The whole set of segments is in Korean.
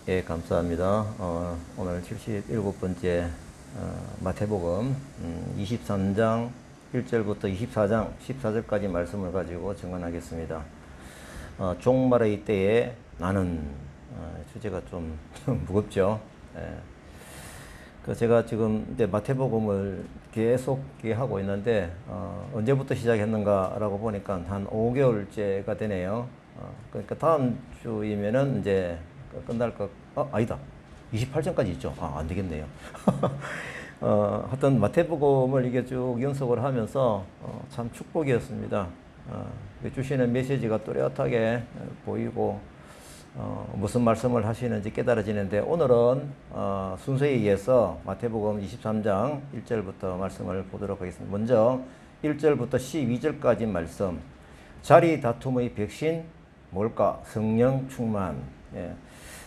예, 감사합니다. 오늘 77번째 마태복음 23장 1절부터 24장 14절까지 말씀을 가지고 증언하겠습니다. 종말의 때에 나는 주제가 좀 무겁죠. 예. 제가 지금 이제 마태복음을 계속 하고 있는데 언제부터 시작했는가라고 보니까 한 5개월째가 되네요. 그러니까 다음 주이면은 이제 끝날 것, 아니다. 28장까지 있죠. 안 되겠네요. 하여튼 마태복음을 이게 쭉 연속을 하면서 참 축복이었습니다. 주시는 메시지가 뚜렷하게 보이고 무슨 말씀을 하시는지 깨달아지는데 오늘은 순서에 의해서 마태복음 23장 1절부터 말씀을 보도록 하겠습니다. 먼저 1절부터 12절까지 말씀. 자리 다툼의 백신 뭘까? 성령 충만. 예.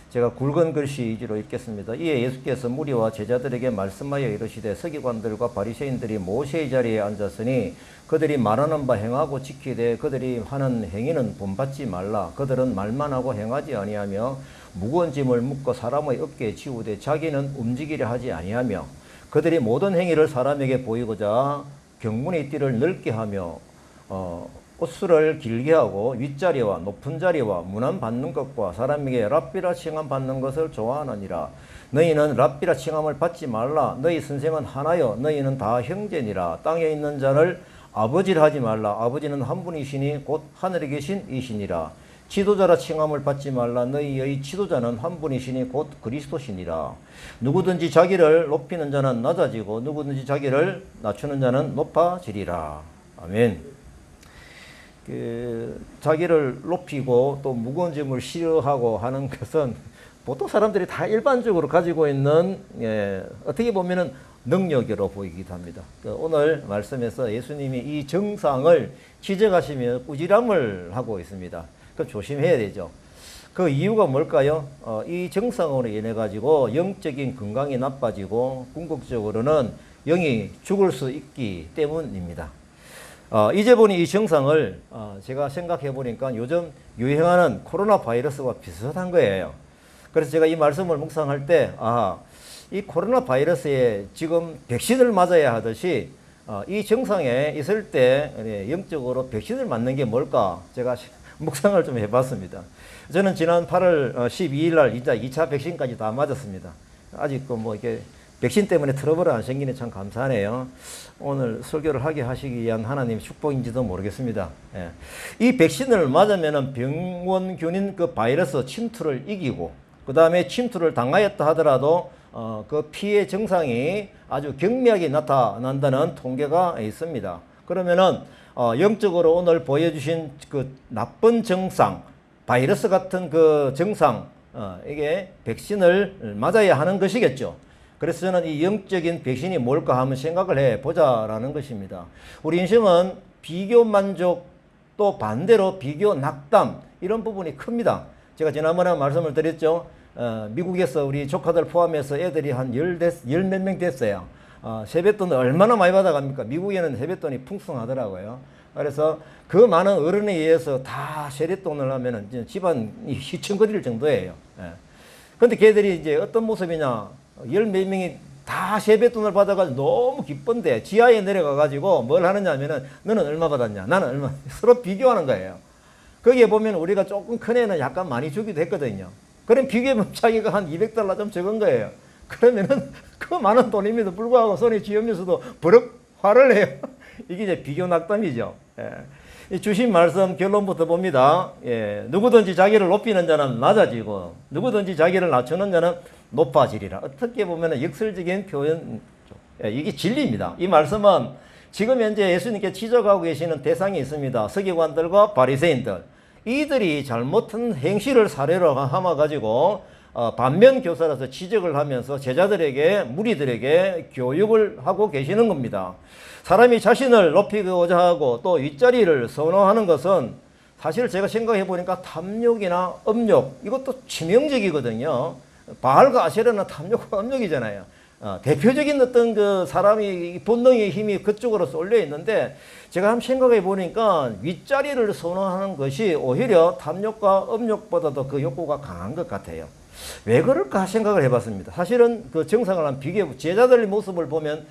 제가 굵은 글씨 위주로 읽겠습니다. 이에 예수께서 무리와 제자들에게 말씀하여 이르시되 서기관들과 바리새인들이 모세의 자리에 앉았으니 그들이 말하는 바 행하고 지키되 그들이 하는 행위는 본받지 말라. 그들은 말만 하고 행하지 아니하며 무거운 짐을 묶어 사람의 어깨에 지우되 자기는 움직이려 하지 아니하며 그들이 모든 행위를 사람에게 보이고자 경문의 띠를 넓게 하며 옷수를 길게 하고 윗자리와 높은 자리와 문안 받는 것과 사람에게 랍비라 칭함 받는 것을 좋아하느니라. 너희는 랍비라 칭함을 받지 말라. 너희 선생은 하나여 너희는 다 형제니라. 땅에 있는 자를 아버지라 하지 말라. 아버지는 한 분이시니 곧 하늘에 계신 이시니라. 지도자라 칭함을 받지 말라. 너희의 지도자는 한 분이시니 곧 그리스도시니라. 누구든지 자기를 높이는 자는 낮아지고 누구든지 자기를 낮추는 자는 높아지리라. 아멘. 자기를 높이고 또 무거운 짐을 싫어하고 하는 것은 보통 사람들이 다 일반적으로 가지고 있는 어떻게 보면은 능력으로 보이기도 합니다. 오늘 말씀에서 예수님이 이 정상을 지적하시며 꾸지람을 하고 있습니다. 그 조심해야 되죠. 그 이유가 뭘까요? 이 정상으로 인해 가지고 영적인 건강이 나빠지고 궁극적으로는 영이 죽을 수 있기 때문입니다. 이제 보니 이 정상을 제가 생각해 보니까 요즘 유행하는 코로나 바이러스와 비슷한 거예요. 그래서 제가 이 말씀을 묵상할 때 이 코로나 바이러스에 지금 백신을 맞아야 하듯이 이 정상에 있을 때 영적으로 백신을 맞는 게 뭘까 제가 묵상을 좀 해봤습니다. 저는 지난 8월 12일 날 이제 2차 백신까지 다 맞았습니다. 아직 뭐 이렇게 백신 때문에 트러블이 안 생기니 참 감사하네요. 오늘 설교를 하게 하시기 위한 하나님의 축복인지도 모르겠습니다. 예. 이 백신을 맞으면 병원균인 그 바이러스 침투를 이기고 그 다음에 침투를 당하였다 하더라도 그 피해 증상이 아주 경미하게 나타난다는 통계가 있습니다. 그러면은 영적으로 오늘 보여주신 그 나쁜 증상, 바이러스 같은 그 증상 이게 백신을 맞아야 하는 것이겠죠. 그래서 저는 이 영적인 백신이 뭘까 하면 생각을 해보자라는 것입니다. 우리 인생은 비교 만족 또 반대로 비교 낙담 이런 부분이 큽니다. 제가 지난번에 말씀을 드렸죠. 미국에서 우리 조카들 포함해서 애들이 한 열 몇 명 됐어요. 세뱃돈을 얼마나 많이 받아갑니까? 미국에는 세뱃돈이 풍성하더라고요. 그래서 그 많은 어른에 의해서 다 세뱃돈을 하면은 집안이 휘청거릴 정도예요. 근데 걔들이 이제 어떤 모습이냐? 열 몇 명이 다 세뱃돈을 받아가지고 너무 기쁜데 지하에 내려가가지고 뭘 하느냐 하면은 너는 얼마 받았냐? 나는 얼마. 서로 비교하는 거예요. 거기에 보면 우리가 조금 큰 애는 약간 많이 주기도 했거든요. 그럼 비교하면 자기가 한 $200 좀 적은 거예요. 그러면은 그 많은 돈임에도 불구하고 손에 쥐으면서도 버럭 화를 내요. 이게 이제 비교 낙담이죠. 주신 말씀 결론부터 봅니다. 누구든지 자기를 높이는 자는 낮아지고 누구든지 자기를 낮추는 자는 높아지리라. 어떻게 보면 역설적인 표현, 이게 진리입니다. 이 말씀은 지금 현재 예수님께 지적하고 계시는 대상이 있습니다. 서기관들과 바리새인들. 이들이 잘못한 행실을 사례로 삼아가지고 반면 교사라서 지적을 하면서 제자들에게 무리들에게 교육을 하고 계시는 겁니다. 사람이 자신을 높이고자 하고 또 윗자리를 선호하는 것은 사실 제가 생각해 보니까 탐욕이나 음욕 이것도 치명적이거든요. 바알과 아세라는 탐욕과 음욕이잖아요. 대표적인 어떤 그 사람이 본능의 힘이 그쪽으로 쏠려 있는데 제가 한번 생각해 보니까 윗자리를 선호하는 것이 오히려 탐욕과 음욕보다도 그 욕구가 강한 것 같아요. 왜 그럴까 생각을 해봤습니다. 사실은 그 정상을 한 제자들의 모습을 보면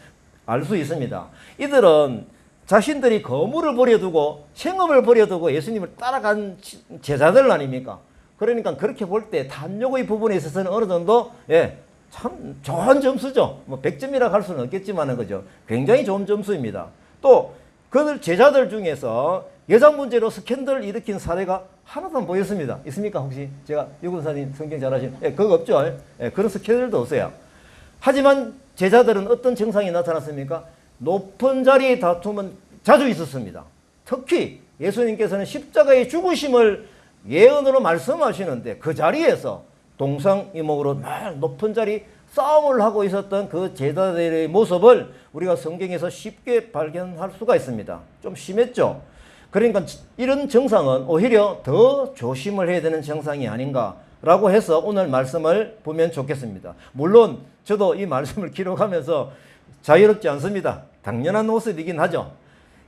알 수 있습니다. 이들은 자신들이 거물을 버려두고 생업을 버려두고 예수님을 따라간 제자들 아닙니까? 그러니까 그렇게 볼 때 탐욕의 부분에 있어서는 어느 정도 참 좋은 점수죠. 뭐 100점이라 할 수는 없겠지만은 그죠. 굉장히 좋은 점수입니다. 또 그들 제자들 중에서 여자 문제로 스캔들을 일으킨 사례가 하나도 안 보였습니다. 있습니까 혹시? 제가 유근사님 성경 잘 아시는 그거 없죠? 그런 스캔들도 없어요. 하지만 제자들은 어떤 증상이 나타났습니까? 높은 자리의 다툼은 자주 있었습니다. 특히 예수님께서는 십자가의 죽으심을 예언으로 말씀하시는데 그 자리에서 동상이목으로 늘 높은 자리 싸움을 하고 있었던 그 제자들의 모습을 우리가 성경에서 쉽게 발견할 수가 있습니다. 좀 심했죠. 그러니까 이런 증상은 오히려 더 조심을 해야 되는 증상이 아닌가라고 해서 오늘 말씀을 보면 좋겠습니다. 물론 저도 이 말씀을 기록하면서 자유롭지 않습니다. 당연한 모습이긴 하죠.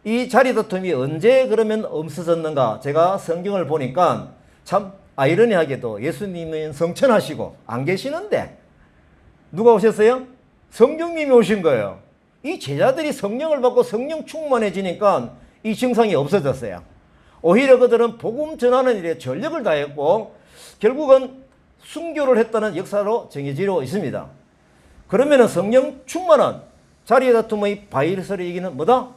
이 자리 다툼이 언제 그러면 없어졌는가? 제가 성경을 보니까 참 아이러니하게도 예수님은 성천하시고 안 계시는데 누가 오셨어요? 성령님이 오신 거예요. 이 제자들이 성령을 받고 성령 충만해지니까 이 증상이 없어졌어요. 오히려 그들은 복음 전하는 일에 전력을 다했고 결국은 순교를 했다는 역사로 정해지고 있습니다. 그러면 성령 충만한 자리 다툼의 바이러스를 이기는 뭐다?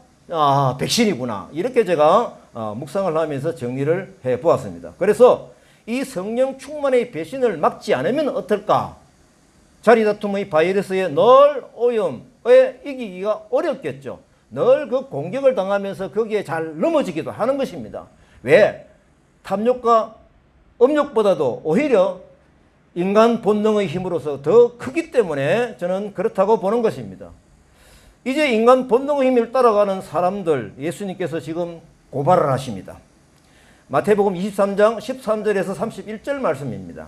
백신이구나. 이렇게 제가 묵상을 하면서 정리를 해보았습니다. 그래서 이 성령 충만의 배신을 막지 않으면 어떨까? 자리 다툼의 바이러스의 늘 오염에 이기기가 어렵겠죠. 늘 그 공격을 당하면서 거기에 잘 넘어지기도 하는 것입니다. 왜? 탐욕과 음욕보다도 오히려 인간 본능의 힘으로서 더 크기 때문에 저는 그렇다고 보는 것입니다. 이제 인간 본능의 힘을 따라가는 사람들 예수님께서 지금 고발을 하십니다. 마태복음 23장 13절에서 31절 말씀입니다.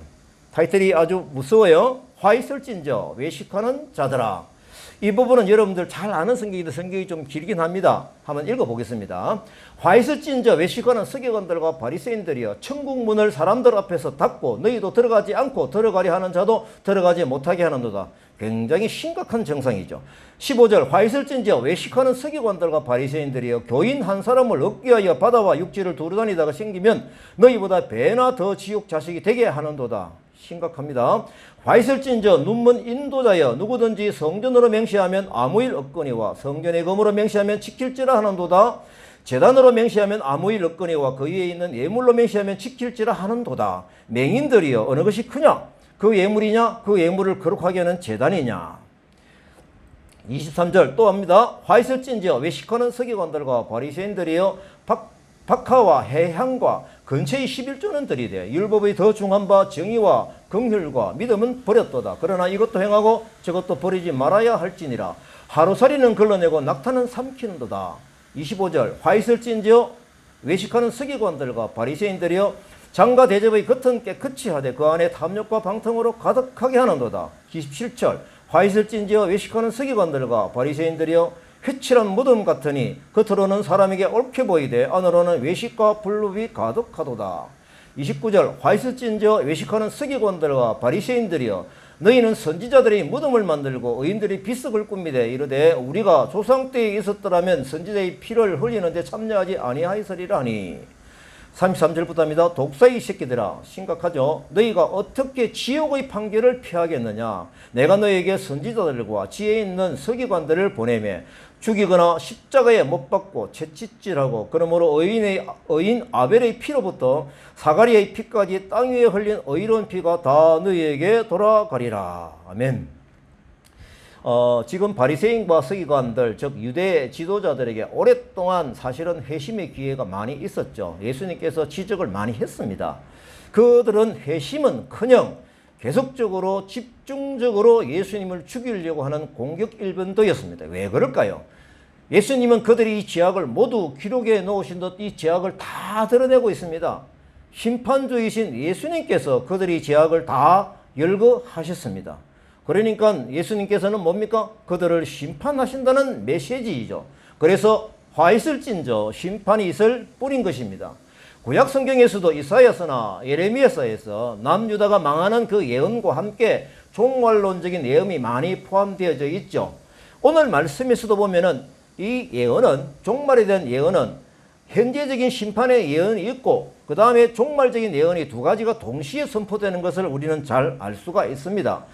타이틀이 아주 무서워요. 화 있을진저 외식하는 자들아. 이 부분은 여러분들 잘 아는 성경인데 성경이 좀 길긴 합니다. 한번 읽어보겠습니다. 화 있을진저 외식하는 서기관들과 바리새인들이여 천국 문을 사람들 앞에서 닫고 너희도 들어가지 않고 들어가려 하는 자도 들어가지 못하게 하는도다. 굉장히 심각한 정상이죠. 15절 화 있을진저 외식하는 서기관들과 바리새인들이여 교인 한 사람을 얻기 위하여 바다와 육지를 두루다니다가 생기면 너희보다 배나 더 지옥 자식이 되게 하는도다. 심각합니다. 화 있을진저 눈먼 인도자여 누구든지 성전으로 맹세하면 아무 일 없거니와 성전의 검으로 맹세하면 지킬지라 하는도다. 제단으로 맹세하면 아무 일 없거니와 그 위에 있는 예물로 맹세하면 지킬지라 하는도다. 맹인들이여 어느 것이 크냐? 그 예물이냐? 그 예물을 거룩하게 하는 제단이냐? 23절 또 합니다. 화 있을진저 외식하는 서기관들과 바리새인들이여 박하와 해향과 근처의 11조는 들이되 율법의 더 중한 바 정의와 긍휼과 믿음은 버렸도다. 그러나 이것도 행하고 저것도 버리지 말아야 할지니라. 하루살이는 걸러내고 낙타는 삼키는도다. 25절 화 있을진저 외식하는 서기관들과 바리새인들이여 장과 대접의 겉은 깨끗이 하되 그 안에 탐욕과 방탕으로 가득하게 하는도다. 27절 화 있을진저 외식하는 서기관들과 바리새인들이여 회칠한 무덤 같으니 겉으로는 사람에게 옳게 보이되 안으로는 외식과 불법이 가득하도다. 29절 화 있을진저 외식하는 서기관들과 바리새인들이여 너희는 선지자들의 무덤을 만들고 의인들이 비석을 꾸미되 이르되 우리가 조상 때에 있었더라면 선지자의 피를 흘리는데 참여하지 아니하였으리라 하니. 33절부터 합니다. 독사의 새끼들아 심각하죠. 너희가 어떻게 지옥의 판결을 피하겠느냐. 내가 너희에게 선지자들과 지혜 있는 서기관들을 보내매 죽이거나 십자가에 못 박고 채찍질하고 그러므로 의인 아벨의 피로부터 사가리의 피까지 땅 위에 흘린 의로운 피가 다 너희에게 돌아가리라. 아멘. 지금 바리새인과 서기관들 즉 유대 지도자들에게 오랫동안 사실은 회심의 기회가 많이 있었죠. 예수님께서 지적을 많이 했습니다. 그들은 회심은커녕 계속적으로 집중적으로 예수님을 죽이려고 하는 공격 일변도였습니다. 왜 그럴까요? 예수님은 그들이 이 죄악을 모두 기록에 놓으신 듯 이 죄악을 다 드러내고 있습니다. 심판주이신 예수님께서 그들이 죄악을 다 열거하셨습니다. 그러니까 예수님께서는 뭡니까? 그들을 심판하신다는 메시지이죠. 그래서 화 있을진저 심판이 있을 뿐인 것입니다. 구약 성경에서도 이사야서나 예레미야서에서 남유다가 망하는 그 예언과 함께 종말론적인 내용이 많이 포함되어져 있죠. 오늘 말씀에서도 보면은 이 예언은, 종말에 대한 예언은 현재적인 심판의 예언이 있고 그 다음에 종말적인 예언이 두 가지가 동시에 선포되는 것을 우리는 잘 알 수가 있습니다.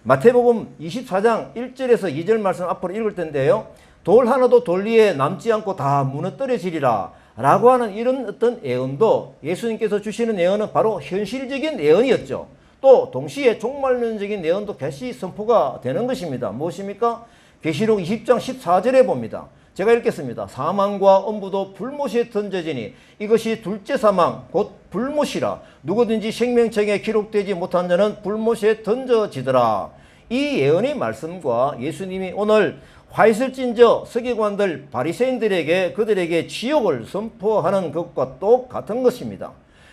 마태복음 24장 1절에서 2절 말씀 앞으로 읽을 텐데요. 돌 하나도 돌 위에 남지 않고 다 무너뜨려지리라 라고 하는 이런 어떤 예언도 예수님께서 주시는 예언은 바로 현실적인 예언이었죠. 또 동시에 종말론적인 예언도 같이 선포가 되는 것입니다. 무엇입니까? 계시록 20장 14절에 봅니다. 제가 읽겠습니다. 사망과 엄부도 불못에 던져지니 이것이 둘째 사망 곧 불못이라. 누구든지 생명책에 기록되지 못한 자는 불못에 던져지더라. 이 예언의 말씀과 예수님이 오늘 화이슬진저 서기관들 바리새인들에게 그들에게 지옥을 선포하는 것과 똑같은 것입니다.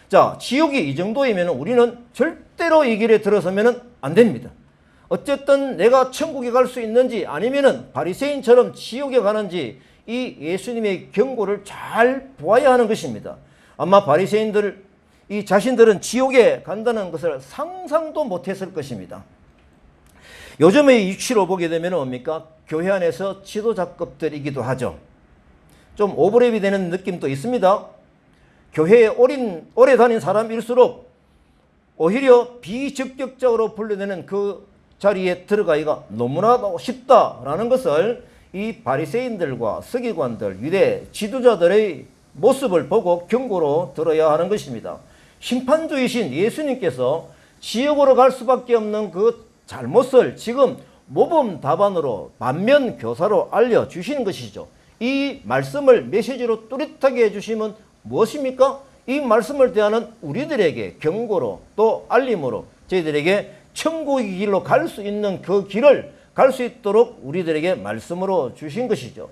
자, 지옥이 이 정도이면 우리는 절대로 이 길에 들어서면 안 됩니다. 어쨌든 내가 천국에 갈 수 있는지 아니면은 바리새인처럼 지옥에 가는지 이 예수님의 경고를 잘 보아야 하는 것입니다. 아마 바리새인들 이 자신들은 지옥에 간다는 것을 상상도 못했을 것입니다. 요즘의 이치로 보게 되면 뭡니까? 교회 안에서 지도자급들이기도 하죠. 좀 오버랩이 되는 느낌도 있습니다. 교회에 오래 다닌 사람일수록 오히려 비적격적으로 분류되는 그 자리에 들어가기가 너무나도 쉽다라는 것을 이 바리새인들과 서기관들, 유대 지도자들의 모습을 보고 경고로 들어야 하는 것입니다. 심판주이신 예수님께서 지옥으로 갈 수밖에 없는 그 잘못을 지금 모범답안으로 반면교사로 알려주시는 것이죠. 이 말씀을 메시지로 뚜렷하게 해주시면 무엇입니까? 이 말씀을 대하는 우리들에게 경고로 또 알림으로 저희들에게 천국의 길로 갈 수 있는 그 길을 갈 수 있도록 우리들에게 말씀으로 주신 것이죠.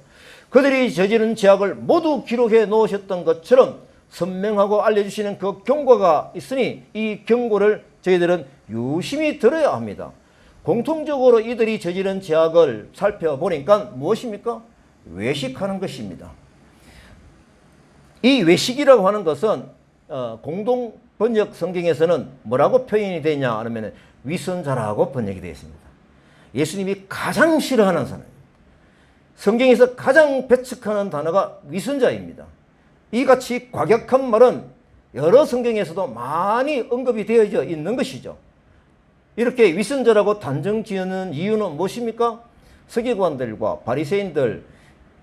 그들이 저지른 죄악을 모두 기록해 놓으셨던 것처럼 선명하고 알려주시는 그 경고가 있으니 이 경고를 저희들은 유심히 들어야 합니다. 공통적으로 이들이 저지른 죄악을 살펴보니까 무엇입니까? 외식하는 것입니다. 이 외식이라고 하는 것은 공동 번역 성경에서는 뭐라고 표현이 되냐 하면 위선자라고 번역이 되어 있습니다. 예수님이 가장 싫어하는 사람, 성경에서 가장 배척하는 단어가 위선자입니다. 이같이 과격한 말은 여러 성경에서도 많이 언급이 되어져 있는 것이죠. 이렇게 위선자라고 단정 지어는 이유는 무엇입니까? 서기관들과 바리새인들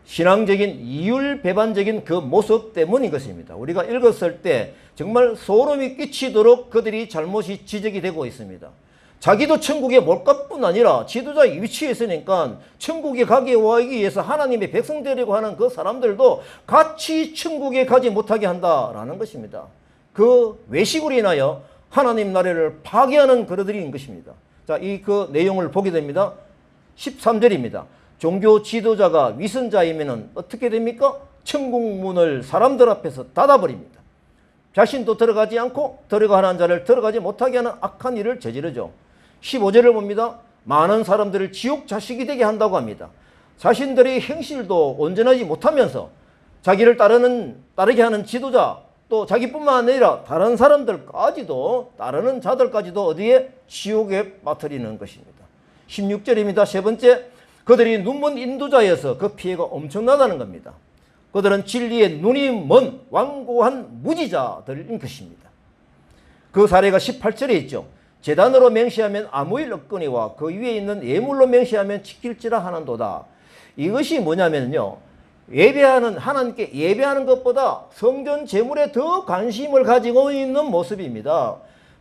신앙적인 이율배반적인 그 모습 때문인 것입니다. 우리가 읽었을 때 정말 소름이 끼치도록 그들이 잘못이 지적이 되고 있습니다. 자기도 천국에 못 갈 뿐 아니라 지도자의 위치에 있으니까 천국에 가기 위해서 하나님의 백성 되려고 하는 그 사람들도 같이 천국에 가지 못하게 한다라는 것입니다. 그 외식으로 인하여 하나님 나라를 파괴하는 그들인 것입니다. 자, 그 내용을 보게 됩니다. 13절입니다. 종교 지도자가 위선자이면 어떻게 됩니까? 천국 문을 사람들 앞에서 닫아버립니다. 자신도 들어가지 않고 들어가는 자를 들어가지 못하게 하는 악한 일을 저지르죠. 15절을 봅니다. 많은 사람들을 지옥 자식이 되게 한다고 합니다. 자신들의 행실도 온전하지 못하면서 자기를 따르게 하는 지도자, 또 자기뿐만 아니라 다른 사람들까지도, 따르는 자들까지도 어디에? 지옥에 빠뜨리는 것입니다. 16절입니다. 세 번째, 그들이 눈먼 인도자여서 그 피해가 엄청나다는 겁니다. 그들은 진리의 눈이 먼 완고한 무지자들인 것입니다. 그 사례가 18절에 있죠. 제단으로 맹세하면 아무 일 없거니와 그 위에 있는 예물로 맹세하면 지킬지라 하는도다. 이것이 뭐냐면요, 예배하는, 하나님께 예배하는 것보다 성전 제물에 더 관심을 가지고 있는 모습입니다.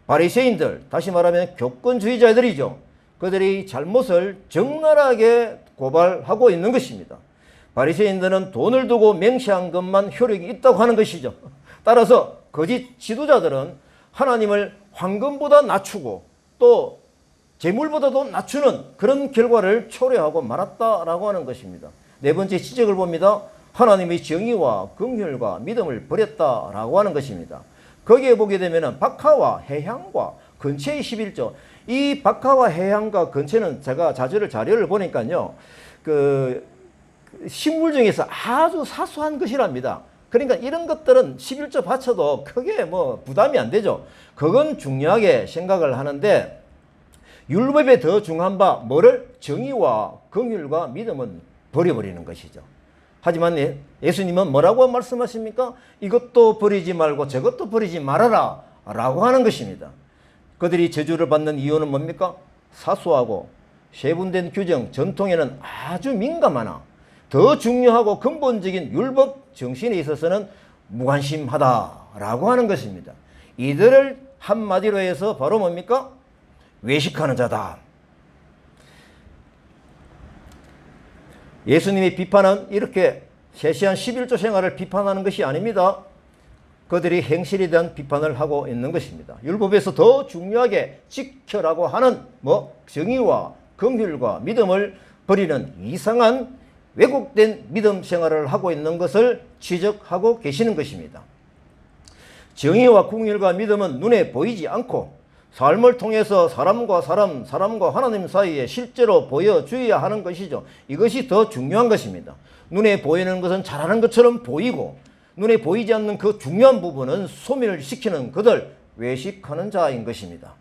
바리새인들, 다시 말하면 교권주의자들이죠. 그들이 잘못을 적나라하게 고발하고 있는 것입니다. 바리새인들은 돈을 두고 맹세한 것만 효력이 있다고 하는 것이죠. 따라서 거짓 지도자들은 하나님을 황금보다 낮추고 또 재물보다도 낮추는 그런 결과를 초래하고 말았다라고 하는 것입니다. 네 번째 지적을 봅니다. 하나님의 정의와 긍휼과 믿음을 버렸다라고 하는 것입니다. 거기에 보게 되면 박하와 해향과 근처의 11조, 이 박하와 해향과 근처는 제가 자료를 보니까요, 그 식물 중에서 아주 사소한 것이랍니다. 그러니까 이런 것들은 11조 바쳐도 크게 뭐 부담이 안 되죠. 그건 중요하게 생각을 하는데 율법에 더 중요한 바 뭐를? 정의와 긍휼과 믿음은 버려버리는 것이죠. 하지만 예수님은 뭐라고 말씀하십니까? 이것도 버리지 말고 저것도 버리지 말아라 라고 하는 것입니다. 그들이 저주를 받는 이유는 뭡니까? 사소하고 세분된 규정, 전통에는 아주 민감하나 더 중요하고 근본적인 율법 정신에 있어서는 무관심하다라고 하는 것입니다. 이들을 한마디로 해서 바로 뭡니까? 외식하는 자다. 예수님의 비판은 이렇게 세세한 11조 생활을 비판하는 것이 아닙니다. 그들이 행실에 대한 비판을 하고 있는 것입니다. 율법에서 더 중요하게 지켜라고 하는 정의와 긍휼과 믿음을 버리는 이상한 왜곡된 믿음 생활을 하고 있는 것을 지적하고 계시는 것입니다. 정의와 긍휼과 믿음은 눈에 보이지 않고 삶을 통해서 사람과 사람, 사람과 하나님 사이에 실제로 보여줘야 하는 것이죠. 이것이 더 중요한 것입니다. 눈에 보이는 것은 잘하는 것처럼 보이고 눈에 보이지 않는 그 중요한 부분은 소멸시키는 그들, 외식하는 자인 것입니다.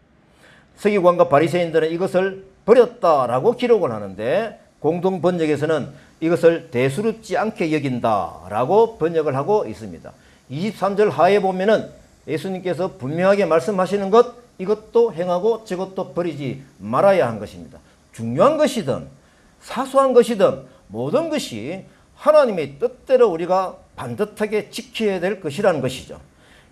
서기관과 바리새인들은 이것을 버렸다라고 기록을 하는데 공동 번역에서는 이것을 대수롭지 않게 여긴다라고 번역을 하고 있습니다. 23절 하에 보면은 예수님께서 분명하게 말씀하시는 것, 이것도 행하고 저것도 버리지 말아야 한 것입니다. 중요한 것이든 사소한 것이든 모든 것이 하나님의 뜻대로 우리가 반듯하게 지켜야 될 것이라는 것이죠.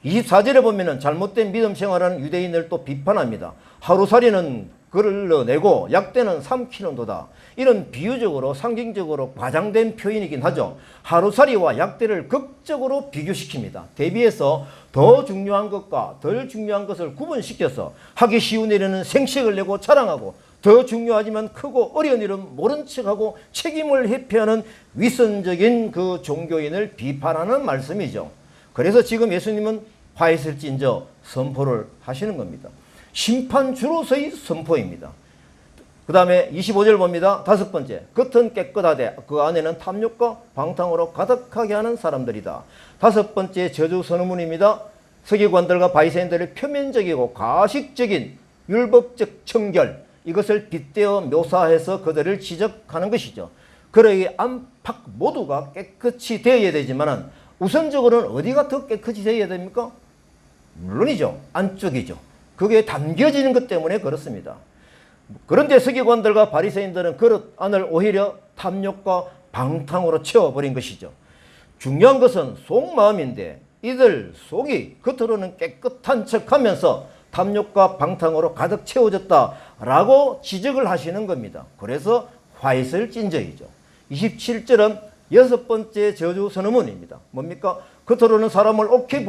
24절에 보면은 잘못된 믿음 생활하는 유대인을 또 비판합니다. 하루살이는 걸러내고 약대는 삼키는도다. 이런 비유적으로 상징적으로 과장된 표현이긴 하죠. 하루살이와 약대를 극적으로 비교시킵니다. 대비해서 더 중요한 것과 덜 중요한 것을 구분시켜서 하기 쉬운 일에는 생색을 내고 자랑하고 더 중요하지만 크고 어려운 일은 모른 척하고 책임을 회피하는 위선적인 그 종교인을 비판하는 말씀이죠. 그래서 지금 예수님은 화이슬진저 선포를 하시는 겁니다. 심판주로서의 선포입니다. 그 다음에 25절 봅니다. 다섯 번째, 겉은 깨끗하되 그 안에는 탐욕과 방탕으로 가득하게 하는 사람들이다. 다섯 번째 저주 선언문입니다. 서기관들과 바리새인들의 표면적이고 가식적인 율법적 청결, 이것을 빗대어 묘사해서 그들을 지적하는 것이죠. 그러기 안팎 모두가 깨끗이 되어야 되지만 우선적으로는 어디가 더 깨끗이 되어야 됩니까? 물론이죠. 안쪽이죠. 그게 담겨지는 것 때문에 그렇습니다. 그런데 서기관들과 바리새인들은 그릇 안을 오히려 탐욕과 방탕으로 채워버린 것이죠. 중요한 것은 속마음인데 이들 속이 겉으로는 깨끗한 척하면서 탐욕과 방탕으로 가득 채워졌다라고 지적을 하시는 겁니다. 그래서 화이슬진저이죠. 27절은 여섯 번째 저주 선언문입니다. 뭡니까? 겉으로는 사람을 옳게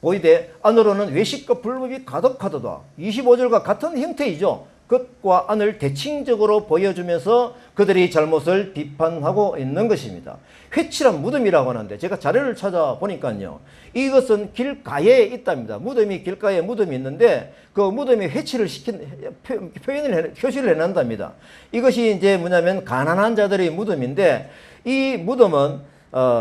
보이되 안으로는 외식과 불법이 가득하도다. 25절과 같은 형태이죠. 겉과 안을 대칭적으로 보여주면서 그들이 잘못을 비판하고 있는 것입니다. 회칠한 무덤이라고 하는데 제가 자료를 찾아보니까요. 이것은 길가에 있답니다. 길가에 무덤이 있는데 그 무덤에 회칠을 표시를 해낸답니다. 이것이 이제 뭐냐면 가난한 자들의 무덤인데 이 무덤은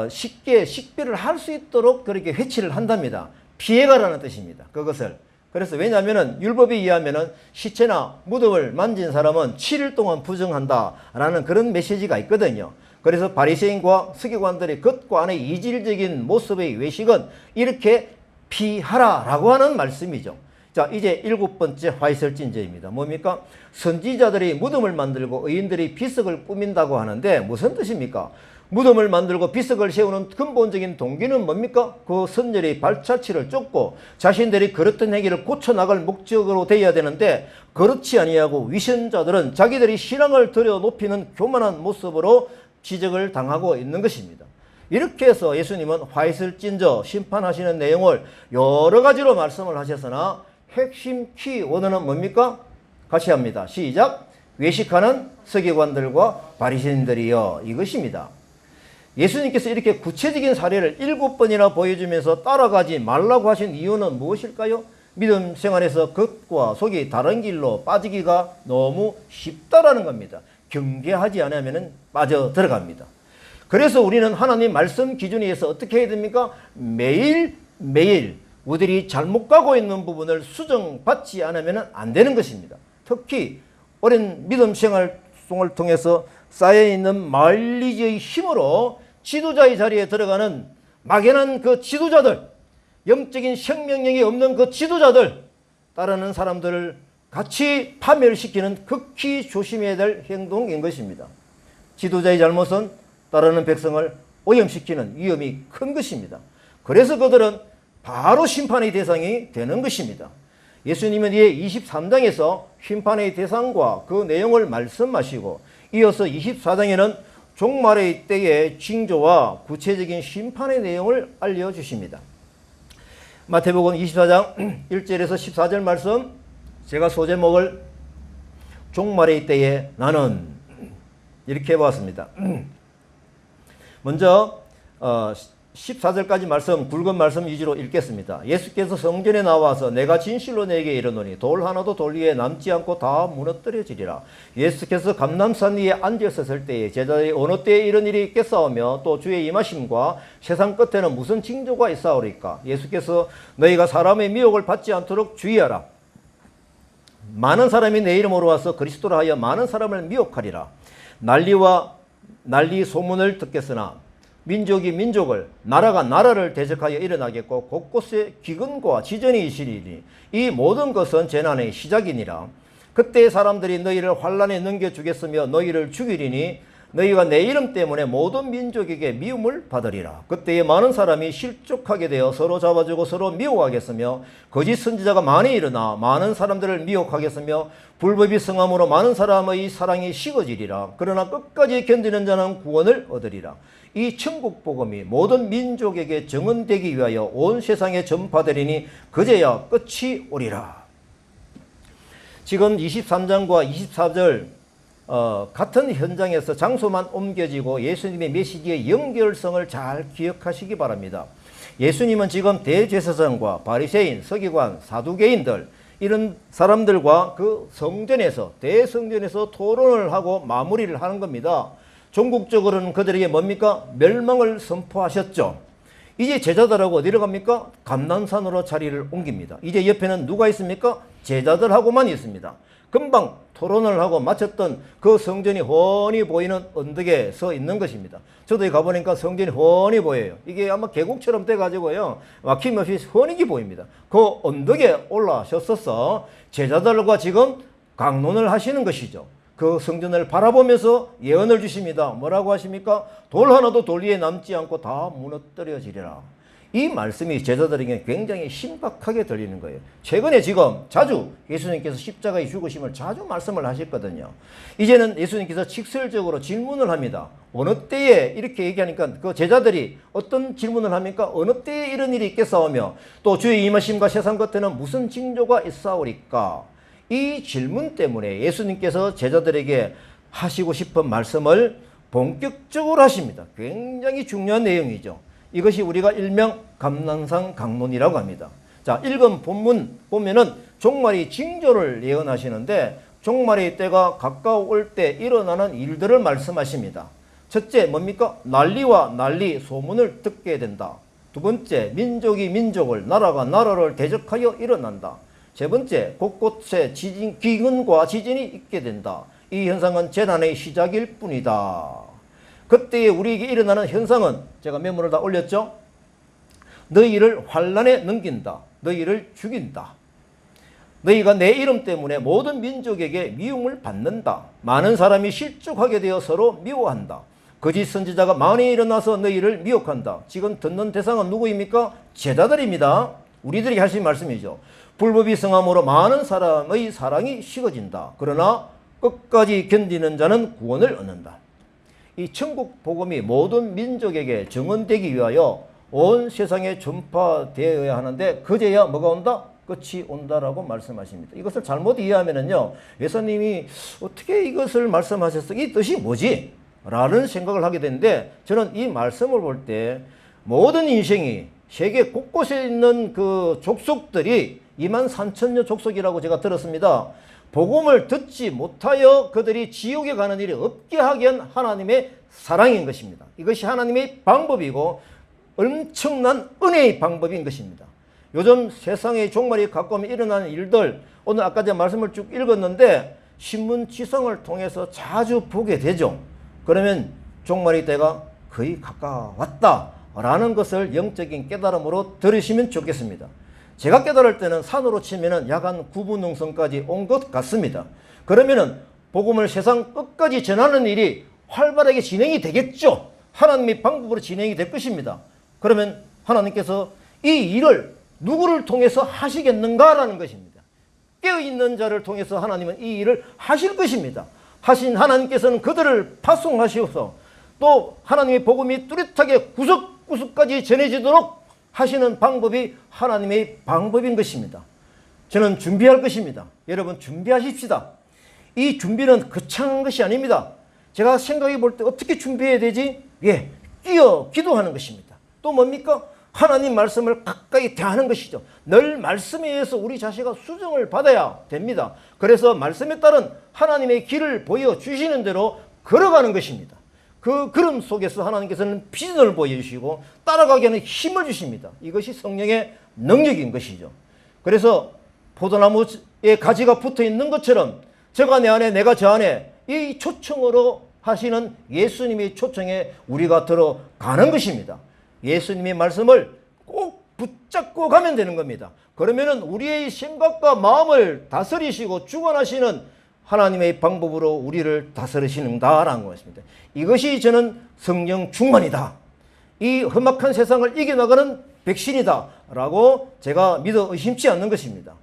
쉽게 식별을 할 수 있도록 그렇게 회칠을 한답니다. 피해가라는 뜻입니다. 그것을. 그래서 왜냐하면 율법에 의하면 시체나 무덤을 만진 사람은 7일 동안 부정한다라는 그런 메시지가 있거든요. 그래서 바리새인과 서기관들의 겉과 안의 이질적인 모습의 외식은 이렇게 피하라라고 하는 말씀이죠. 자, 이제 일곱 번째 화이슬진저입니다. 뭡니까? 선지자들이 무덤을 만들고 의인들이 비석을 꾸민다고 하는데 무슨 뜻입니까? 무덤을 만들고 비석을 세우는 근본적인 동기는 뭡니까? 그 선열의 발자취를 쫓고 자신들이 그렇던 행위를 고쳐나갈 목적으로 되어야 되는데 그렇지 아니하고 위선자들은 자기들이 신앙을 들여 높이는 교만한 모습으로 지적을 당하고 있는 것입니다. 이렇게 해서 예수님은 화이슬진저 심판하시는 내용을 여러 가지로 말씀을 하셨으나 핵심 키워드는 뭡니까? 같이 합니다. 시작! 외식하는 서기관들과 바리새인들이여, 이것입니다. 예수님께서 이렇게 구체적인 사례를 7번이나 보여주면서 따라가지 말라고 하신 이유는 무엇일까요? 믿음 생활에서 겉과 속이 다른 길로 빠지기가 너무 쉽다라는 겁니다. 경계하지 않으면 빠져 들어갑니다. 그래서 우리는 하나님 말씀 기준에 의해서 어떻게 해야 됩니까? 매일매일 우리들이 잘못 가고 있는 부분을 수정받지 않으면 안 되는 것입니다. 특히 오랜 믿음 생활을 통해서 쌓여있는 마일리지의 힘으로 지도자의 자리에 들어가는 막연한 그 지도자들, 영적인 생명력이 없는 그 지도자들, 따르는 사람들을 같이 파멸시키는 극히 조심해야 될 행동인 것입니다. 지도자의 잘못은 따르는 백성을 오염시키는 위험이 큰 것입니다. 그래서 그들은 바로 심판의 대상이 되는 것입니다. 예수님은 이에 23장에서 심판의 대상과 그 내용을 말씀하시고 이어서 24장에는 종말의 때의 징조와 구체적인 심판의 내용을 알려주십니다. 마태복음 24장 1절에서 14절 말씀, 제가 소제목을 종말의 때에 나는 이렇게 해보았습니다. 먼저 14절까지 말씀, 굵은 말씀 위주로 읽겠습니다. 예수께서 성전에 나와서 내가 진실로 내게 이르노니 돌 하나도 돌 위에 남지 않고 다 무너뜨려지리라. 예수께서 감람산 위에 앉으셨을 때에 제자들이 어느 때에 이런 일이 있겠사오며 또 주의 임하심과 세상 끝에는 무슨 징조가 있사오리까. 예수께서 너희가 사람의 미혹을 받지 않도록 주의하라. 많은 사람이 내 이름으로 와서 그리스도라 하여 많은 사람을 미혹하리라. 난리 소문을 듣겠으나 민족이 민족을, 나라가 나라를 대적하여 일어나겠고 곳곳에 기근과 지전이 있으리니 이 모든 것은 재난의 시작이니라. 그때 사람들이 너희를 환난에 넘겨주겠으며 너희를 죽이리니 너희가 내 이름 때문에 모든 민족에게 미움을 받으리라. 그때에 많은 사람이 실족하게 되어 서로 잡아주고 서로 미워하겠으며 거짓 선지자가 많이 일어나 많은 사람들을 미혹하겠으며 불법이 성함으로 많은 사람의 사랑이 식어지리라. 그러나 끝까지 견디는 자는 구원을 얻으리라. 이 천국 복음이 모든 민족에게 증언되기 위하여 온 세상에 전파되리니 그제야 끝이 오리라. 지금 23장과 24절 같은 현장에서 장소만 옮겨지고 예수님의 메시지의 연결성을 잘 기억하시기 바랍니다. 예수님은 지금 대제사장과 바리새인, 서기관, 사두개인들 이런 사람들과 그 성전에서 대성전에서 토론을 하고 마무리를 하는 겁니다. 종국적으로는 그들에게 뭡니까? 멸망을 선포하셨죠. 이제 제자들하고 어디로 갑니까? 감람산으로 자리를 옮깁니다. 이제 옆에는 누가 있습니까? 제자들하고만 있습니다. 금방 토론을 하고 마쳤던 그 성전이 훤히 보이는 언덕에 서 있는 것입니다. 저도 가보니까 성전이 훤히 보여요. 이게 아마 계곡처럼 돼가지고요, 막힘없이 훤히 보입니다. 그 언덕에 올라가셨어서 제자들과 지금 강론을 하시는 것이죠. 그 성전을 바라보면서 예언을 주십니다. 뭐라고 하십니까? 돌 하나도 돌 위에 남지 않고 다 무너뜨려지리라. 이 말씀이 제자들에게 굉장히 심각하게 들리는 거예요. 최근에 지금 자주 예수님께서 십자가의 죽으심을 자주 말씀을 하셨거든요. 이제는 예수님께서 직설적으로 질문을 합니다. 어느 때에 이렇게 얘기하니까 그 제자들이 어떤 질문을 합니까? 어느 때에 이런 일이 있겠사오며 또 주의 임하심과 세상 끝에는 무슨 징조가 있사오리까? 이 질문 때문에 예수님께서 제자들에게 하시고 싶은 말씀을 본격적으로 하십니다. 굉장히 중요한 내용이죠. 이것이 우리가 일명 감람산 강론이라고 합니다. 자, 읽은 본문 보면은 종말의 징조를 예언하시는데 종말의 때가 가까울 때 일어나는 일들을 말씀하십니다. 첫째 뭡니까? 난리와 난리 소문을 듣게 된다. 두 번째, 민족이 민족을, 나라가 나라를 대적하여 일어난다. 세 번째, 곳곳에 기근과 지진이 있게 된다. 이 현상은 재난의 시작일 뿐이다. 그때에 우리에게 일어나는 현상은 제가 메모를 다 올렸죠. 너희를 환난에 넘긴다. 너희를 죽인다. 너희가 내 이름 때문에 모든 민족에게 미움을 받는다. 많은 사람이 실족하게 되어 서로 미워한다. 거짓 선지자가 많이 일어나서 너희를 미혹한다. 지금 듣는 대상은 누구입니까? 제자들입니다. 우리들이 하신 말씀이죠. 불법이 성함으로 많은 사람의 사랑이 식어진다. 그러나 끝까지 견디는 자는 구원을 얻는다. 이 천국 복음이 모든 민족에게 증언되기 위하여 온 세상에 전파되어야 하는데 그제야 뭐가 온다? 끝이 온다라고 말씀하십니다. 이것을 잘못 이해하면은요, 예수님이 어떻게 이것을 말씀하셨어? 이 뜻이 뭐지? 라는 생각을 하게 되는데, 저는 이 말씀을 볼 때 모든 인생이 세계 곳곳에 있는 그 족속들이 23,000여 족속이라고 제가 들었습니다. 복음을 듣지 못하여 그들이 지옥에 가는 일이 없게 하기 위한 하나님의 사랑인 것입니다. 이것이 하나님의 방법이고 엄청난 은혜의 방법인 것입니다. 요즘 세상의 종말이 가까우면 일어나는 일들, 오늘 아까 제가 말씀을 쭉 읽었는데 신문 지성을 통해서 자주 보게 되죠. 그러면 종말의 때가 거의 가까웠다라는 것을 영적인 깨달음으로 들으시면 좋겠습니다. 제가 깨달을 때는 산으로 치면은 약 한 9분 능선까지 온 것 같습니다. 그러면은 복음을 세상 끝까지 전하는 일이 활발하게 진행이 되겠죠. 하나님의 방법으로 진행이 될 것입니다. 그러면 하나님께서 이 일을 누구를 통해서 하시겠는가라는 것입니다. 깨어있는 자를 통해서 하나님은 이 일을 하실 것입니다. 하신 하나님께서는 그들을 파송하시어서 또 하나님의 복음이 뚜렷하게 구석구석까지 전해지도록 하시는 방법이 하나님의 방법인 것입니다. 저는 준비할 것입니다. 여러분 준비하십시다. 이 준비는 거창한 것이 아닙니다. 제가 생각해 볼 때 어떻게 준비해야 되지? 뛰어 기도하는 것입니다. 또 뭡니까? 하나님 말씀을 가까이 대하는 것이죠. 늘 말씀에 의해서 우리 자신가 수정을 받아야 됩니다. 그래서 말씀에 따른 하나님의 길을 보여주시는 대로 걸어가는 것입니다. 그 걸음 속에서 하나님께서는 비전을 보여주시고 따라가게 하는 힘을 주십니다. 이것이 성령의 능력인 것이죠. 그래서 포도나무에 가지가 붙어 있는 것처럼 저가 내 안에 내가 저 안에 이 초청으로 하시는 예수님의 초청에 우리가 들어가는 것입니다. 예수님의 말씀을 꼭 붙잡고 가면 되는 겁니다. 그러면은 우리의 생각과 마음을 다스리시고 주관하시는 하나님의 방법으로 우리를 다스리시는다라는 것입니다. 이것이 저는 성령 충만이다. 이 험악한 세상을 이겨나가는 백신이다 라고 제가 믿어 의심치 않는 것입니다.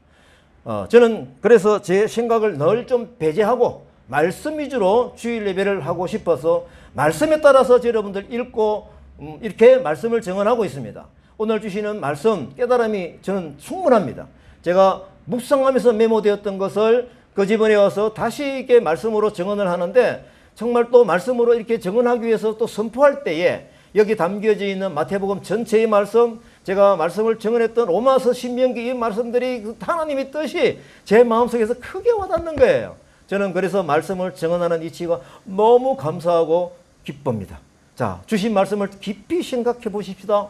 저는 그래서 제 생각을 늘 좀 배제하고 말씀 위주로 주일 예배를 하고 싶어서 말씀에 따라서 여러분들 읽고 이렇게 말씀을 정언하고 있습니다. 오늘 주시는 말씀 깨달음이 저는 충분합니다. 제가 묵상하면서 메모되었던 것을 그 집안에 와서 다시 이렇게 말씀으로 정언을 하는데 정말 또 말씀으로 이렇게 정언하기 위해서 또 선포할 때에 여기 담겨져 있는 마태복음 전체의 말씀, 제가 말씀을 정언했던 로마서 신명기 이 말씀들이 하나님의 뜻이 제 마음속에서 크게 와닿는 거예요. 저는 그래서 말씀을 정언하는 이치가 너무 감사하고 기쁩니다. 자, 주신 말씀을 깊이 생각해 보십시다.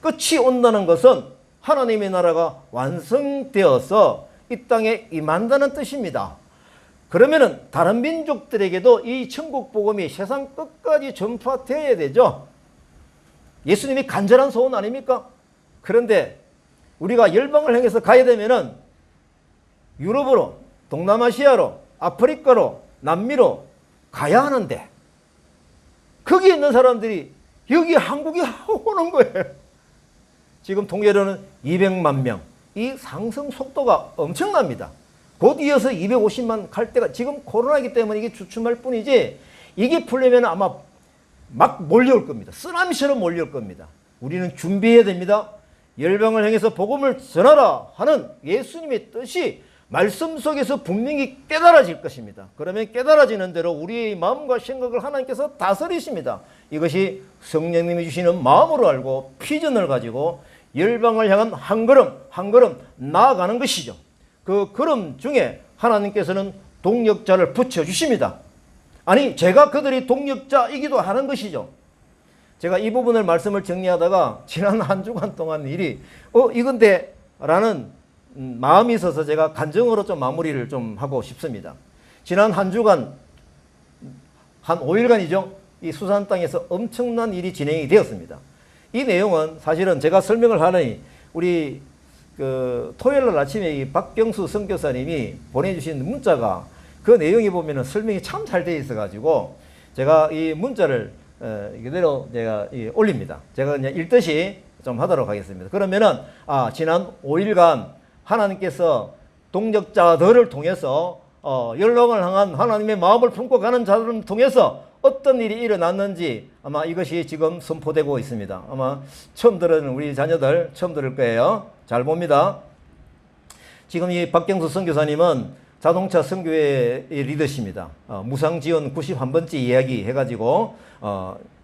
끝이 온다는 것은 하나님의 나라가 완성되어서 이 땅에 임한다는 뜻입니다. 그러면은 다른 민족들에게도 이 천국 복음이 세상 끝까지 전파되어야 되죠. 예수님이 간절한 소원 아닙니까? 그런데 우리가 열방을 향해서 가야 되면은 유럽으로, 동남아시아로, 아프리카로, 남미로 가야 하는데 거기 있는 사람들이 여기 한국에 오는 거예요. 지금 통계로는 200만 명. 이 상승 속도가 엄청납니다. 곧 이어서 250만 갈 때가 지금 코로나이기 때문에 이게 주춤할 뿐이지 이게 풀리면 아마 막 몰려올 겁니다. 쓰나미처럼 몰려올 겁니다. 우리는 준비해야 됩니다. 열방을 향해서 복음을 전하라 하는 예수님의 뜻이 말씀 속에서 분명히 깨달아질 것입니다. 그러면 깨달아지는 대로 우리의 마음과 생각을 하나님께서 다스리십니다. 이것이 성령님이 주시는 마음으로 알고 비전을 가지고 열방을 향한 한 걸음 한 걸음 나아가는 것이죠. 그 걸음 중에 하나님께서는 동력자를 붙여주십니다. 아니 제가 그들이 동력자이기도 하는 것이죠. 제가 이 부분을 말씀을 정리하다가 지난 한 주간 동안 일이 이건데 라는 마음이 있어서 제가 간증으로 좀 마무리를 좀 하고 싶습니다. 지난 한 주간 한 5일간이죠. 이 수산 땅에서 엄청난 일이 진행이 되었습니다. 이 내용은 사실은 제가 설명을 하니 우리 토요일 날 아침에 이 박경수 선교사님이 보내주신 문자가 그 내용이 보면은 설명이 참 잘 되어 있어가지고 제가 이 문자를 이대로 제가 올립니다. 제가 그냥 읽듯이 좀 하도록 하겠습니다. 그러면은 지난 5일간 하나님께서 동력자들을 통해서 열방을 향한 하나님의 마음을 품고 가는 자들을 통해서 어떤 일이 일어났는지 아마 이것이 지금 선포되고 있습니다. 아마 처음 들은 우리 자녀들 처음 들을 거예요. 잘 봅니다. 지금 이 박경수 선교사님은 자동차 선교회 리더십니다. 무상지원 91번째 이야기 해가지고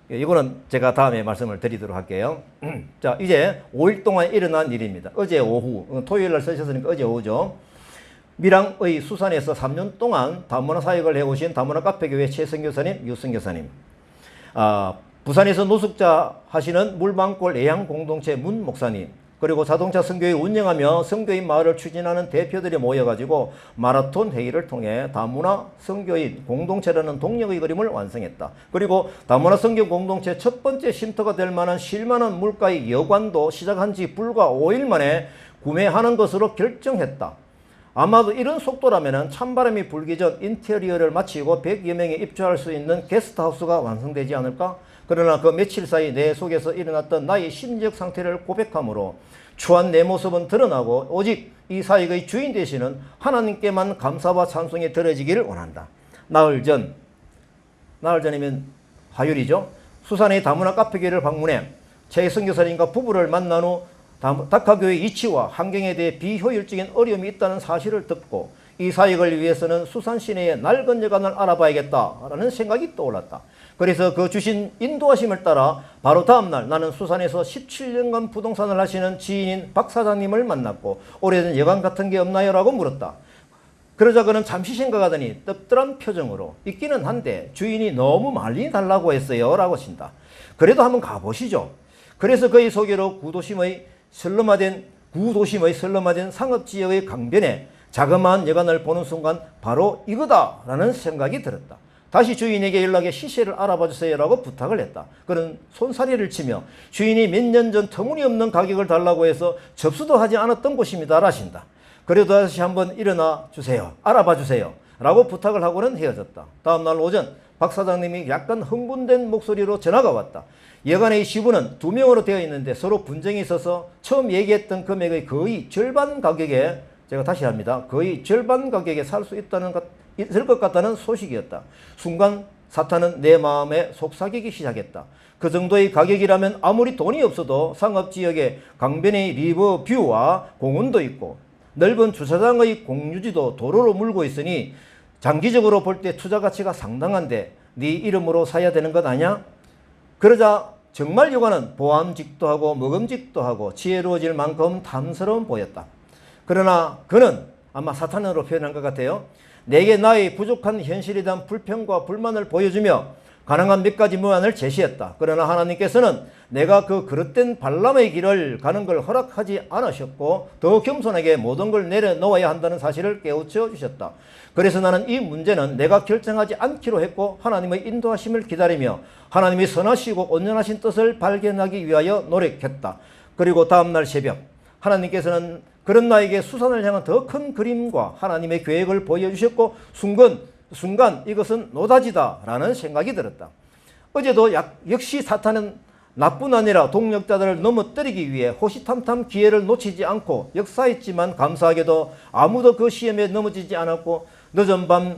이거는 제가 다음에 말씀을 드리도록 할게요. 자, 이제 5일 동안 일어난 일입니다. 어제 오후, 토요일 날 쓰셨으니까 어제 오후죠. 밀양의 수산에서 3년 동안 다문화 사역을 해오신 다문화 카페교회 최성 교사님, 유성 교사님, 부산에서 노숙자 하시는 물방골 애양 공동체 문 목사님, 그리고 자동차 선교회 운영하며 선교인 마을을 추진하는 대표들이 모여가지고 마라톤 회의를 통해 다문화 선교인 공동체라는 동력의 그림을 완성했다. 그리고 다문화 선교 공동체 첫 번째 쉼터가 될 만한 쉴만한 물가의 여관도 시작한 지 불과 5일 만에 구매하는 것으로 결정했다. 아마도 이런 속도라면 찬바람이 불기 전 인테리어를 마치고 100여 명이 입주할 수 있는 게스트하우스가 완성되지 않을까? 그러나 그 며칠 사이 내 속에서 일어났던 나의 심리적 상태를 고백함으로 추한 내 모습은 드러나고 오직 이 사역의 주인 되시는 하나님께만 감사와 찬송이 드려지기를 원한다. 나흘 전이면 화요일이죠. 수산의 다문화 카페교회를 방문해 최성 교사님과 부부를 만난 후 다카교회 이치와 환경에 대해 비효율적인 어려움이 있다는 사실을 듣고 이 사역을 위해서는 수산 시내의 낡은 여관을 알아봐야겠다라는 생각이 떠올랐다. 그래서 그 주신 인도하심을 따라 바로 다음날 나는 수산에서 17년간 부동산을 하시는 지인인 박 사장님을 만났고 오래된 여관 같은 게 없나요? 라고 물었다. 그러자 그는 잠시 생각하더니 떫떫한 표정으로 있기는 한데 주인이 너무 많이 달라고 했어요 라고 하신다. 그래도 한번 가보시죠. 그래서 그의 소개로 구도심의 설렁화된 상업지역의 강변에 자그마한 여관을 보는 순간 바로 이거다라는 생각이 들었다. 다시 주인에게 연락해 시세를 알아봐 주세요라고 부탁을 했다. 그는 손사래를 치며 주인이 몇 년 전 터무니없는 가격을 달라고 해서 접수도 하지 않았던 곳입니다 라신다. 그래도 다시 한번 일어나 주세요. 알아봐 주세요. 라고 부탁을 하고는 헤어졌다. 다음날 오전 박 사장님이 약간 흥분된 목소리로 전화가 왔다. 여관의 시부는 2명으로 되어 있는데 서로 분쟁이 있어서 처음 얘기했던 금액의 거의 절반 가격에, 제가 다시 합니다. 거의 절반 가격에 살 수 있을 것 같다는 소식이었다. 순간 사탄은 내 마음에 속삭이기 시작했다. 그 정도의 가격이라면 아무리 돈이 없어도 상업지역에 강변의 리버뷰와 공원도 있고 넓은 주차장의 공유지도 도로로 물고 있으니 장기적으로 볼 때 투자 가치가 상당한데 네 이름으로 사야 되는 것 아냐? 그러자 정말 여관은 보암직도 하고 먹음직도 하고 지혜로워질 만큼 탐스러운 보였다. 그러나 그는 아마 사탄으로 표현한 것 같아요. 내게 나의 부족한 현실에 대한 불평과 불만을 보여주며 가능한 몇 가지 무안을 제시했다. 그러나 하나님께서는 내가 그 그릇된 발람의 길을 가는 걸 허락하지 않으셨고 더 겸손하게 모든 걸 내려놓아야 한다는 사실을 깨우쳐 주셨다. 그래서 나는 이 문제는 내가 결정하지 않기로 했고 하나님의 인도하심을 기다리며 하나님이 선하시고 온전하신 뜻을 발견하기 위하여 노력했다. 그리고 다음날 새벽 하나님께서는 그런 나에게 수산을 향한 더 큰 그림과 하나님의 계획을 보여주셨고 순간 이것은 노다지다라는 생각이 들었다. 어제도 역시 사탄은 나뿐 아니라 동력자들을 넘어뜨리기 위해 호시탐탐 기회를 놓치지 않고 역사했지만 감사하게도 아무도 그 시험에 넘어지지 않았고 늦은 밤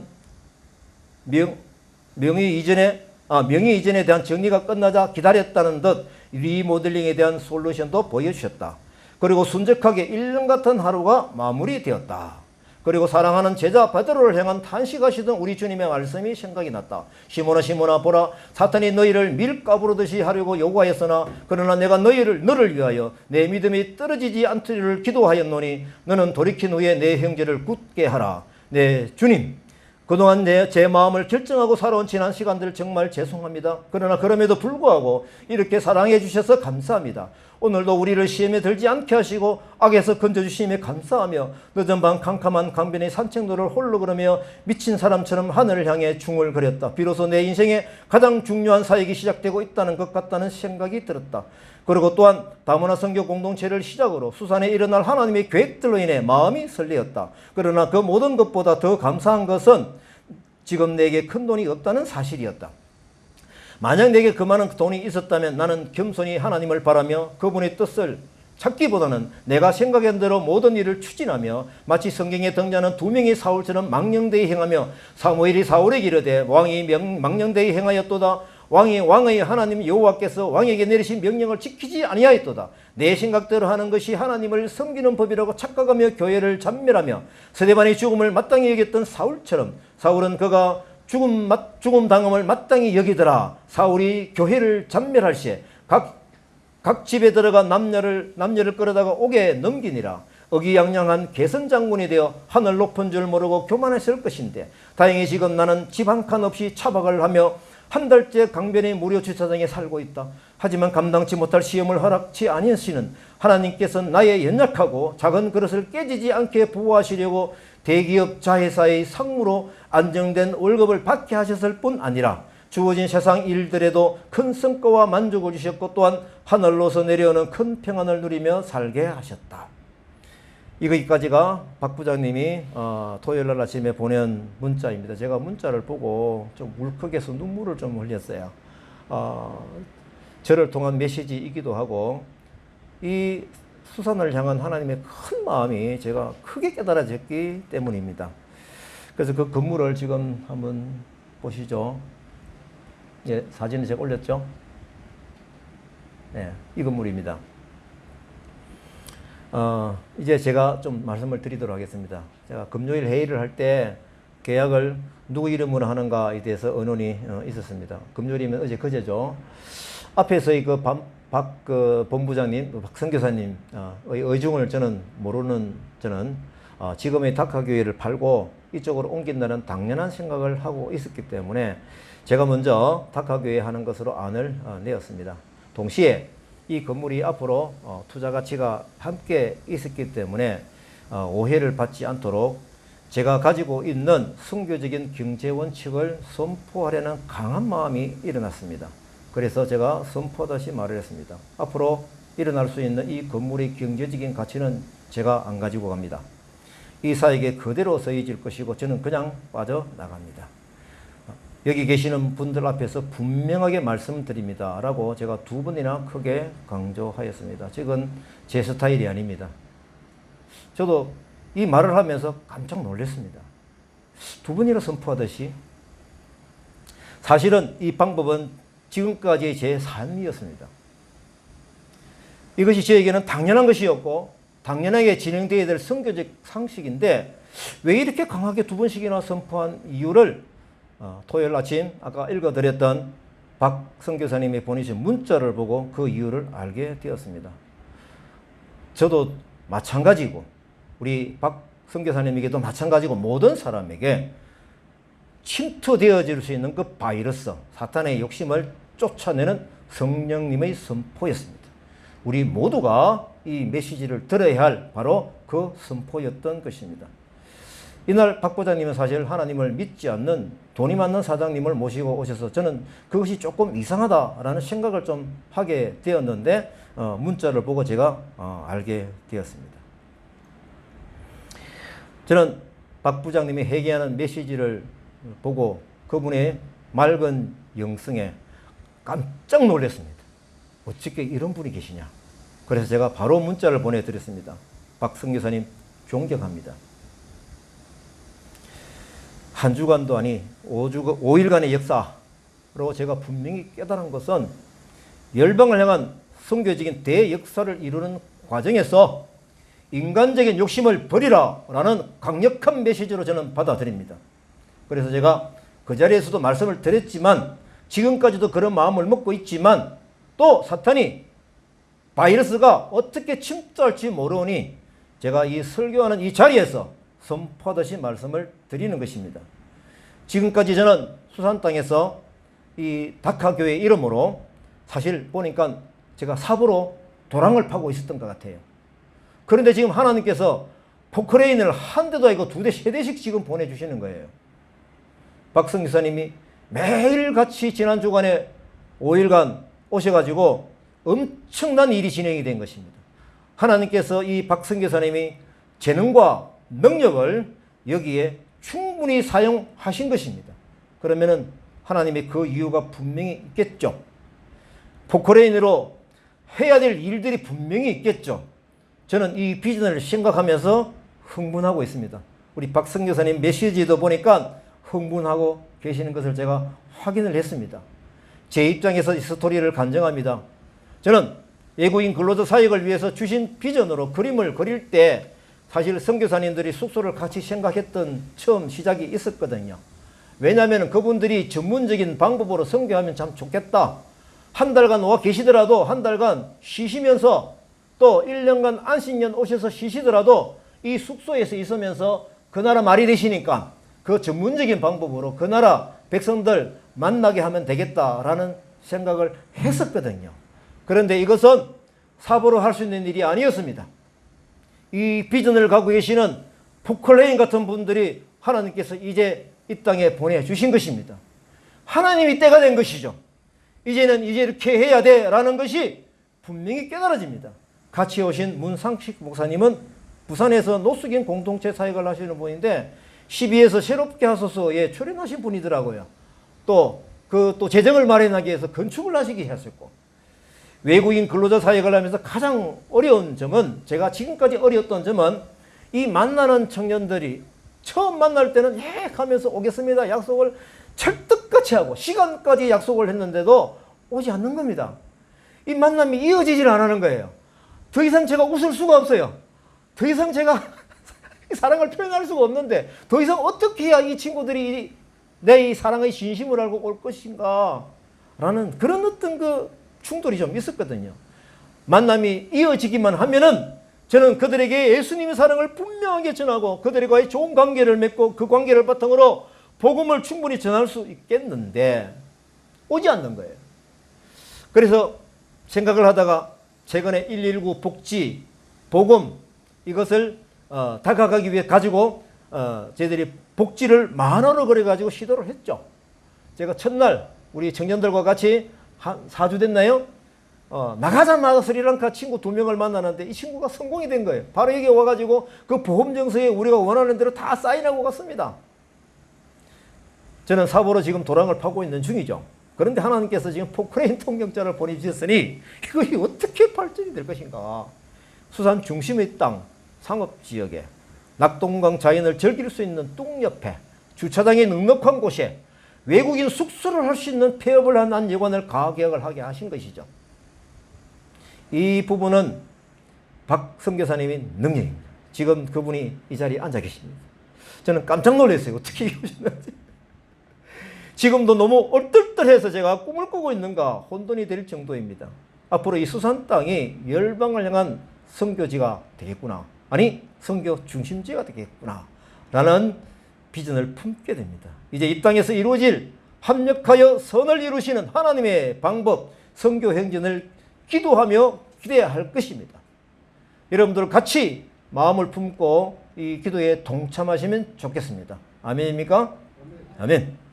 명의 이전에 대한 정리가 끝나자 기다렸다는 듯 리모델링에 대한 솔루션도 보여주셨다. 그리고 순적하게 1년 같은 하루가 마무리되었다. 그리고 사랑하는 제자 베드로를 향한 탄식하시던 우리 주님의 말씀이 생각이 났다. 시몬아 보라 사탄이 너희를 밀가부르듯이 하려고 요구하였으나 그러나 내가 너를 위하여 내 믿음이 떨어지지 않기를 기도하였노니 너는 돌이킨 후에 내 형제를 굳게 하라. 네 주님, 그동안 제 마음을 결정하고 살아온 지난 시간들 정말 죄송합니다. 그러나 그럼에도 불구하고 이렇게 사랑해 주셔서 감사합니다. 오늘도 우리를 시험에 들지 않게 하시고 악에서 건져주심에 감사하며 늦은 밤 캄캄한 강변의 산책로를 홀로 걸으며 미친 사람처럼 하늘을 향해 중을 그렸다. 비로소 내 인생에 가장 중요한 사역이 시작되고 있다는 것 같다는 생각이 들었다. 그리고 또한 다문화 선교 공동체를 시작으로 수산에 일어날 하나님의 계획들로 인해 마음이 설레었다. 그러나 그 모든 것보다 더 감사한 것은 지금 내게 큰 돈이 없다는 사실이었다. 만약 내게 그 많은 돈이 있었다면 나는 겸손히 하나님을 바라며 그분의 뜻을 찾기보다는 내가 생각한 대로 모든 일을 추진하며 마치 성경에 등장하는 2명의 사울처럼 망령되이 행하며 사무엘이 사울에게 이르되 왕이 망령되이 행하였도다. 왕의 하나님 여호와께서 왕에게 내리신 명령을 지키지 아니하였도다. 내 생각대로 하는 것이 하나님을 섬기는 법이라고 착각하며 교회를 잔멸하며 스데반의 죽음을 마땅히 여겼던 사울처럼 사울은 그가 죽음 당함을 마땅히 여기더라. 사울이 교회를 잔멸할 시에 각 집에 들어가 남녀를 끌어다가 옥에 넘기니라. 의기양양한 개선 장군이 되어 하늘 높은 줄 모르고 교만했을 것인데 다행히 지금 나는 집 한 칸 없이 차박을 하며 한 달째 강변의 무료 주차장에 살고 있다. 하지만 감당치 못할 시험을 허락치 아니하시는 하나님께서 나의 연약하고 작은 그릇을 깨지지 않게 보호하시려고 대기업 자회사의 상무로 안정된 월급을 받게 하셨을 뿐 아니라 주어진 세상 일들에도 큰 성과와 만족을 주셨고 또한 하늘로서 내려오는 큰 평안을 누리며 살게 하셨다. 여기까지가 박 부장님이 토요일날 아침에 보낸 문자입니다. 제가 문자를 보고 좀 울컥해서 눈물을 좀 흘렸어요. 저를 통한 메시지이기도 하고 이 수산을 향한 하나님의 큰 마음이 제가 크게 깨달아졌기 때문입니다. 그래서 그 건물을 지금 한번 보시죠. 예, 사진을 제가 올렸죠. 예, 이 건물입니다. 이제 제가 좀 말씀을 드리도록 하겠습니다. 제가 금요일 회의를 할 때 계약을 누구 이름으로 하는가에 대해서 의논이 있었습니다. 금요일이면 어제 그제죠. 앞에서의 그 본부장님, 박 선교사님 의중을 저는 모르는 지금의 다카교회를 팔고 이쪽으로 옮긴다는 당연한 생각을 하고 있었기 때문에 제가 먼저 다카교회 하는 것으로 안을 내었습니다. 동시에 이 건물이 앞으로 투자 가치가 함께 있었기 때문에 오해를 받지 않도록 제가 가지고 있는 선교적인 경제 원칙을 선포하려는 강한 마음이 일어났습니다. 그래서 제가 선포하듯이 말을 했습니다. 앞으로 일어날 수 있는 이 건물의 경제적인 가치는 제가 안 가지고 갑니다. 이사에게 그대로 서해질 것이고 저는 그냥 빠져나갑니다. 여기 계시는 분들 앞에서 분명하게 말씀드립니다. 라고 제가 2번이나 크게 강조하였습니다. 지금 제 스타일이 아닙니다. 저도 이 말을 하면서 깜짝 놀랐습니다. 2번이나 선포하듯이. 사실은 이 방법은 지금까지의 제 삶이었습니다. 이것이 저에게는 당연한 것이었고 당연하게 진행되어야 될 선교적 상식인데 왜 이렇게 강하게 2번씩이나 선포한 이유를 토요일 아침 아까 읽어드렸던 박 선교사님이 보내신 문자를 보고 그 이유를 알게 되었습니다. 저도 마찬가지고 우리 박 선교사님에게도 마찬가지고 모든 사람에게 침투되어질 수 있는 그 바이러스, 사탄의 욕심을 쫓아내는 성령님의 선포였습니다. 우리 모두가 이 메시지를 들어야 할 바로 그 선포였던 것입니다. 이날 박 부장님은 사실 하나님을 믿지 않는 돈이 많는 사장님을 모시고 오셔서 저는 그것이 조금 이상하다라는 생각을 좀 하게 되었는데 문자를 보고 제가 알게 되었습니다. 저는 박 부장님이 회개하는 메시지를 보고 그분의 맑은 영성에 깜짝 놀랐습니다. 어떻게 이런 분이 계시냐. 그래서 제가 바로 문자를 보내드렸습니다. 박 선교사님 존경합니다. 한 주간도 아니 5일간의 역사로 제가 분명히 깨달은 것은 열방을 향한 선교적인 대역사를 이루는 과정에서 인간적인 욕심을 버리라 라는 강력한 메시지로 저는 받아들입니다. 그래서 제가 그 자리에서도 말씀을 드렸지만 지금까지도 그런 마음을 먹고 있지만 또 사탄이 바이러스가 어떻게 침투할지 모르니 제가 이 설교하는 이 자리에서 선포하듯이 말씀을 드리는 것입니다. 지금까지 저는 수산 땅에서 이 다카교회 이름으로 사실 보니까 제가 삽으로 도랑을 파고 있었던 것 같아요. 그런데 지금 하나님께서 포크레인을 한 대도 아니고 2대, 3대씩 지금 보내주시는 거예요. 박성 기사님이 매일같이 지난 주간에 5일간 오셔가지고 엄청난 일이 진행이 된 것입니다. 하나님께서 이 박성 기사님이 재능과 능력을 여기에 충분히 사용하신 것입니다. 그러면은 하나님의 그 이유가 분명히 있겠죠. 포크레인으로 해야 될 일들이 분명히 있겠죠. 저는 이 비전을 생각하면서 흥분하고 있습니다. 우리 박성 교사님 메시지도 보니까 흥분하고 계시는 것을 제가 확인을 했습니다. 제 입장에서 이 스토리를 간증합니다. 저는 외국인 근로자 사역을 위해서 주신 비전으로 그림을 그릴 때 사실 선교사님들이 숙소를 같이 생각했던 처음 시작이 있었거든요. 왜냐하면 그분들이 전문적인 방법으로 선교하면 참 좋겠다. 한 달간 와 계시더라도 한 달간 쉬시면서 또 1년간 안식년 오셔서 쉬시더라도 이 숙소에서 있으면서 그 나라 말이 되시니까 그 전문적인 방법으로 그 나라 백성들 만나게 하면 되겠다라는 생각을 했었거든요. 그런데 이것은 사보로 할 수 있는 일이 아니었습니다. 이 비전을 갖고 계시는 포클레인 같은 분들이 하나님께서 이제 이 땅에 보내주신 것입니다. 하나님이 때가 된 것이죠. 이제는 이제 이렇게 해야 돼 라는 것이 분명히 깨달아집니다. 같이 오신 문상식 목사님은 부산에서 노숙인 공동체 사역을 하시는 분인데 12에서 새롭게 하소서에 출연하신 분이더라고요. 또 재정을 마련하기 위해서 건축을 하시게 하셨고, 외국인 근로자 사역을 하면서 가장 어려운 점은, 제가 지금까지 어려웠던 점은 이 만나는 청년들이 처음 만날 때는 하면서 오겠습니다 약속을 철떡같이 하고 시간까지 약속을 했는데도 오지 않는 겁니다. 이 만남이 이어지질 않는 거예요. 더 이상 제가 웃을 수가 없어요. 더 이상 제가 사랑을 표현할 수가 없는데 더 이상 어떻게 해야 이 친구들이 내 이 사랑의 진심을 알고 올 것인가 라는 그런 어떤 그 충돌이 좀 있었거든요. 만남이 이어지기만 하면은 저는 그들에게 예수님의 사랑을 분명하게 전하고 그들과의 좋은 관계를 맺고 그 관계를 바탕으로 복음을 충분히 전할 수 있겠는데 오지 않는 거예요. 그래서 생각을 하다가 최근에 119 복지, 복음 이것을 다가가기 위해 가지고 저희들이 복지를 만원을 걸어가지고 시도를 했죠. 제가 첫날 우리 청년들과 같이 한 4주 됐나요? 나가자마자 스리랑카 친구 2명을 만나는데 이 친구가 성공이 된 거예요. 바로 여기 와가지고 그 보험정서에 우리가 원하는 대로 다 사인하고 갔습니다. 저는 사보로 지금 도랑을 파고 있는 중이죠. 그런데 하나님께서 지금 포크레인 통역자를 보내주셨으니 이것이 어떻게 발전이 될 것인가. 수산 중심의 땅, 상업지역에 낙동강 자연을 즐길 수 있는 뚱 옆에 주차장이 넉넉한 곳에 외국인 숙소를 할 수 있는 폐업을 한 안여관을 가계약을 하게 하신 것이죠. 이 부분은 박 선교사님의 능력입니다. 지금 그분이 이 자리에 앉아 계십니다. 저는 깜짝 놀랐어요. 어떻게 이러셨는지. 지금도 너무 얼떨떨해서 제가 꿈을 꾸고 있는가 혼돈이 될 정도입니다. 앞으로 이 수산 땅이 열방을 향한 선교지가 되겠구나. 아니 선교 중심지가 되겠구나 라는 비전을 품게 됩니다. 이제 이 땅에서 이루어질 합력하여 선을 이루시는 하나님의 방법, 선교 행진을 기도하며 기대할 것입니다. 여러분들 같이 마음을 품고 이 기도에 동참하시면 좋겠습니다. 아멘입니까? 아멘.